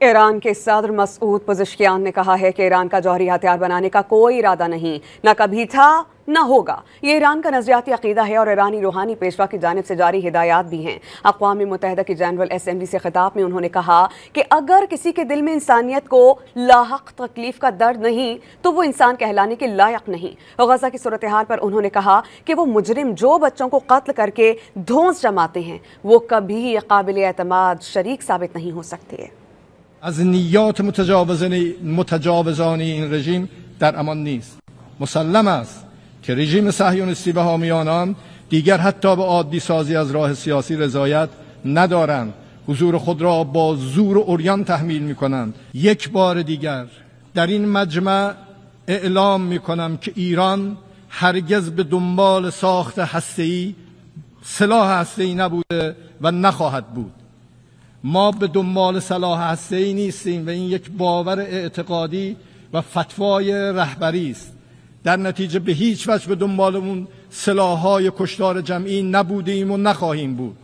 ईरान के सदर मसूद पज़ेश्कियान ने कहा है कि ईरान का जौहरी हथियार बनाने का कोई इरादा नहीं, न कभी था न होगा। ये ईरान का नज़रियाती अकीदा है और ईरानी रूहानी पेशवा की जानिब से जारी हिदायत भी हैं। अक़वाम मुत्तहिदा की जनरल असेंबली से खिताब में उन्होंने कहा कि अगर किसी के दिल में इंसानियत को लाहक तकलीफ का दर्द नहीं तो वो इंसान कहलाने के लायक नहीं। गज़ा की सूरत हाल पर उन्होंने कहा कि वो मुजरिम जो बच्चों को कत्ल करके धौंस जमाते हैं वो कभी काबिल एतमाद शरीक साबित नहीं हो सकते। از نیات متجاوزانه این رژیم در امان نیست. مسلم است که رژیم صهیونیستی و حامیان آن دیگر حتی به عادی سازی از راه سیاسی رضایت ندارند. حضور خود را با زور و عریان تحمیل می‌کنند. یک بار دیگر در این مجمع اعلام می‌کنم که ایران هرگز به دنبال ساخت هسته‌ای سلاح هسته‌ای نبوده و نخواهد بود. ما به دنبال سلاح هسته‌ای نیستیم و این یک باور اعتقادی و فتوای رهبری است. در نتیجه به هیچ وجه به دنبال اون سلاح‌های کشتار جمعی نبودیم و نخواهیم بود.